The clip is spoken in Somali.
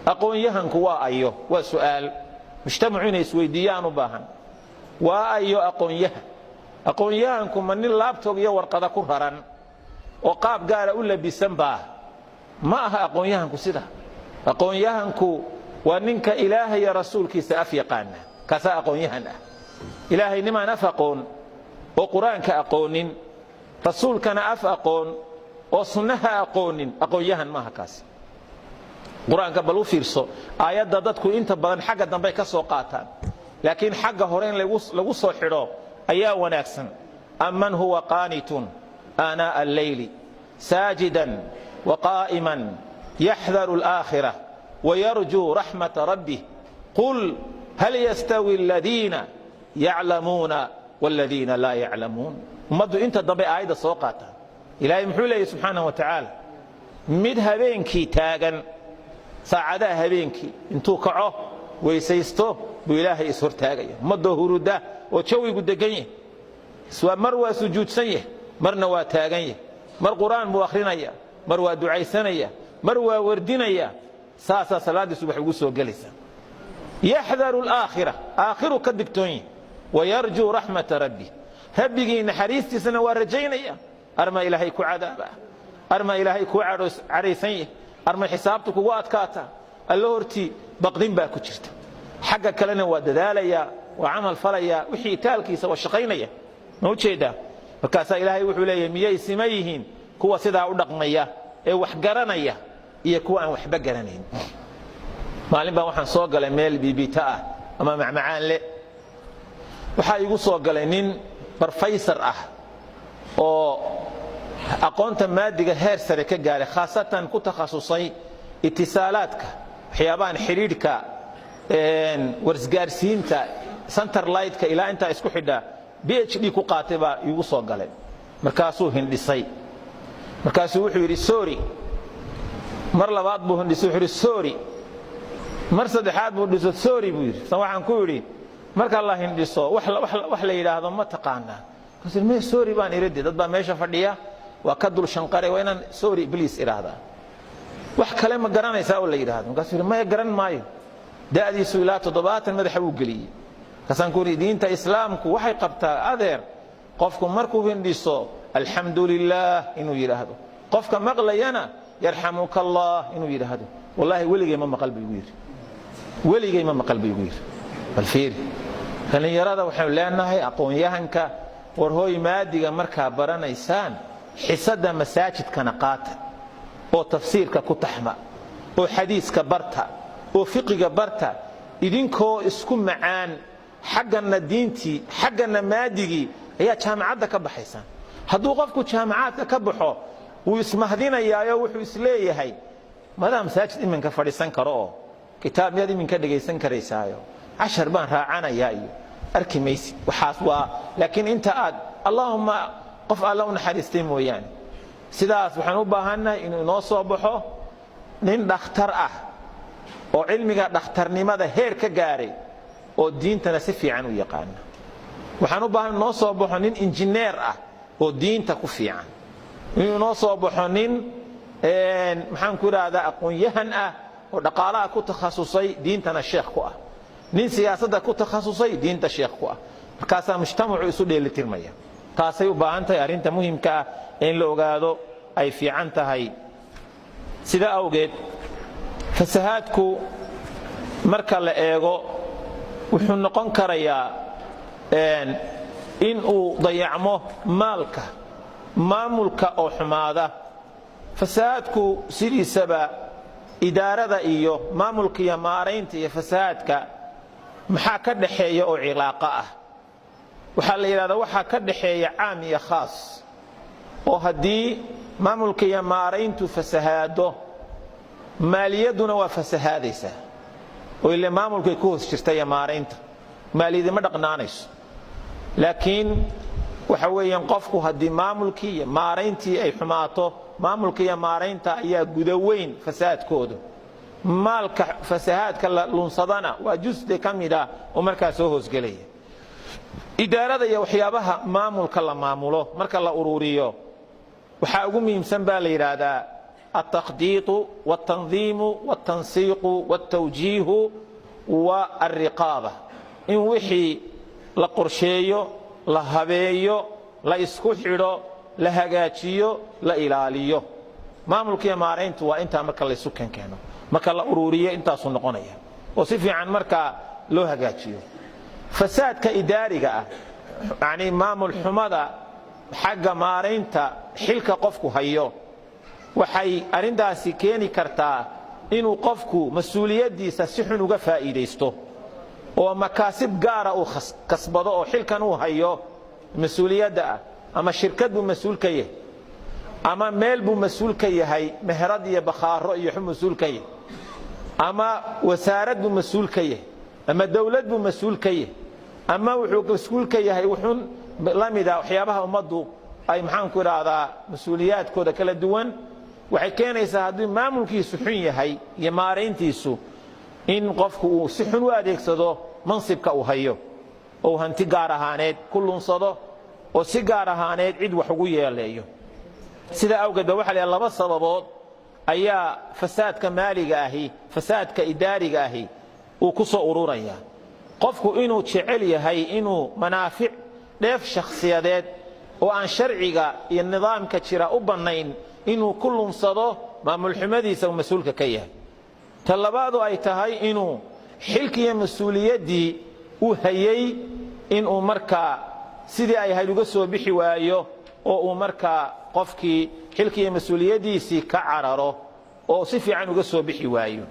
aqoon-yahanku waa ayo waa su'aal mujtamacuuna isweydiiyaan u baahan waa ayo aqoon-yahanku ma nin laabtoog iyo warqada ku raran oo qaab gaara u labisan baa ma aha aqoon-yahanku sida aqoon-yahanku waa ninka ilaahay iyo rasuulkiisa af yaqaana kaasaa aqoon-yahan ah ilaahay nimaan af aqoon oo qur-aanka aqoonin rasuulkana af aqoon oo sunnaha aqoonin aqoon-yahan maaha kaasi qur-aanka bal u fiirso aayadda dadku inta badan xagga dambe ka soo qaataan laakiin xagga hore in lagu soo xidho ayaa wanaagsan amman huwa qaanitun aanaa alleyli saajidan waqaa'iman yaxdaru alaakhirah wayarjuu raxmata rabbih qul hal yastawi aladiina yaclamuuna waladiina laa yaclamuun ummaddu inta dambe aayadda soo qaataan ilaahay muxuu leeyahy subxaanahu wa tacaala mid habeenkii taagan saacadaha habeenkii intuu kaco weysaysto buu ilaahay ishortaagaya ummadoo huruda oo jawigu degan yahay mar waa sujuudsan yahay marna waa taagan yahay mar qur'aan buu akhrinaya mar waa ducaysanaya mar waa wardinaya saasaa salaaddii subax ugu soo gelaysa yaxdaru alaakhira aakhiru ka digtoon yahay wayarjuu raxmata rabbi rabbigii naxariistiisana waa rajaynaya arma ilaahay ku cadaaba arma ilaahay ku caraysan yahay arma xisaabtu kugu adkaata alla hortii baqdin baa ku jirta xagga kalena waa dadaalaya waa camal falaya wixii taalkiisa waa shaqaynaya ma u jeedaa markaasaa ilaahay wuxuu leeyahay miyay sima yihiin kuwa sidaa u dhaqmaya ee wax garanaya iyo kuwa aan waxba garanayn maalin baa waxaan soo galay meel biibita ah ama macmacaan le waxaa igu soo galay nin barfaysar ah oo aqoonta maadiga heer sare ka gaaray khaasatan ku takhasusay itisaalaadka waxyaabahan xidhiidhka warsgaarsiinta centerlightka ilaa intaa isku xidha PhD ku qaatay baa igu soo galay markaasuu hindhisay markaasuu wuxuu yidhi sorry mar labaad buu hindhisay wuxuu yidhi sorry mar saddexaad buu dhiso sorry buu yidhi san waxaan ku yidhi marka la hindhiso wax la yidhaahdo ma taqaanaa markaasuu mee sorry baan iridhi dad baa meesha fadhiya waa ka dul shanqaray waa inaan sorry please idhaahdaa wax kale ma garanaysaa oo la yidhaahdo markaasuu yidhi maya garan maayo da'diisu ilaa 70 madaxa buu geliyey kasaan ku yidhi diinta islaamku waxay qabtaa adeer qofku markuu hindhiso alxamdu lilah inuu yidhaahdo qofka maqlayana yarxamuka allah inuu yidhaahdo wallaahi weligay ma maqal buu igu yidhi weligay ma maqal buu igu yidhi bal fiiri dhallinyarada waxaynu leenahay aqoon-yahanka war hooy maadiga markaa baranaysaan xisada masaajidkana qaata oo tafsiirka ku taxma oo xadiiska barta oo fiqiga barta idinkoo isku macaan xaggana diintii xaggana maadigii ayaa jaamacadda ka baxaysaan hadduu qofku jaamacaadka ka baxo wuu ismahdinayaayo wuxuu isleeyahay madaa masaajid iminka fadhiisan karo oo kitaab miyaad iminka dhegaysan karaysaayo cashar baan raacanayaa iyo arki maysid waxaas waa laakiin inta aad allaahumma qof alla u naxariistay mooyaane sidaas waxaan u baahannahay inuu inoo soo baxo nin dhakhtar ah oo cilmiga dhakhtarnimada heer ka gaaray oo diintana si fiican u yaqaana waxaan u baahan inoo soo baxo nin injineer ah oo diinta ku fiican inuu inoo soo baxo nin maxaan ku idhaahdaa aqoon-yahan ah oo dhaqaalaha ku takhasusay diintana sheekh ku ah nin siyaasadda ku takhasusay diinta sheekh ku ah markaasaa mujtamacu isu dheelitirmaya taasay u baahan tahay arrinta muhimka ah in la ogaado ay fiican tahay sida awgeed fasahaadku marka la eego wuxuu noqon karayaa in uu dayacmo maalka maamulka oo xumaada fasahaadku sidiisaba idaarada iyo maamulka iyo maaraynta iyo fasahaadka maxaa ka dhaxeeya oo cilaaqo ah waxaa la yidhahdaa waxaa ka dhaxeeya caam iyo khaas oo haddii maamulka iyo maarayntu fasahaado maaliyaduna waa fasahaadaysaa oo ile maamulkay ku hoos jirta iyo maaraynta maaliyadi ma dhaqnaanayso laakiin waxa weeyaan qofku haddii maamulkii iyo maarayntii ay xumaato maamulka iyo maaraynta ayaa guda weyn fasahaadkooda maalka fasahaadka la lunsadana waa jusde ka mid ah oo markaa soo hoosgelaya idaarada iyo waxyaabaha maamulka la maamulo marka la ururiyo waxaa ugu muhiimsan baa la yidhaahdaa التخطيط والتنظيم والتنسيق والتوجيه والرقابة إن وحي لقرشيو لهبيو لإسكحيرو لهجاتيو لإلاليو maamulka iyo maareyntu waa inta marka la isu keeno marka la ururiyo inta soo noqonaya oo si fiican marka loo hagaajiyo fasaadka idaariga ah yani maamul xumada xagga maareynta xilka qofku hayo waxay arintaasi keeni kartaa inuu qofku mas'uuliyadiisa si xun uga faa'iideysto oo makaasib gaara uu kasbado oo xilkan uu hayo mas'uuliyadda ama shirkadu mas'uul ka yahay ama meel buu mas'uul ka yahay meherad iyo bakhaaro iyo mas'uul ka yahay ama wasaarad buu mas'uul ka yahay ama dawlad buu mas'uul ka yahay ama wuxuu mas'uul ka yahay wuxuu lamida waxyaabaha ummadu ay maxaan ku raada mas'uuliyaadkooda kala duwan waxay keenaysaa haddii maamulkiisu xun yahay iyo maareyntiisu in qofku uu si xun u adeegsado mansibka uu hayo oo hanti gaar ahaaneed ku lunsado oo si gaar ahaaneed cid wax ugu yeeleeyo sida awgeed waxa la laba sababood ayaa fasaadka maaliga ahi fasaadka idaariga ahi uu ku soo ururaya qofku inuu jecel yahay inuu manaafic dheef shakhsiyadeed oo aan sharciga iyo nidaamka jira u banayn inuu ku lunsado maamul xumadiisa uu mas'uulka ka yahay talabaadu ay tahay inuu xilkiyo mas'uuliyadii uu hayay inuu markaa sidii ay ahayd uga soo bixi waayo oo uu markaa qofkii xilkiyo mas'uuliyadiisii ka cararo oo si fiican uga soo bixi waayo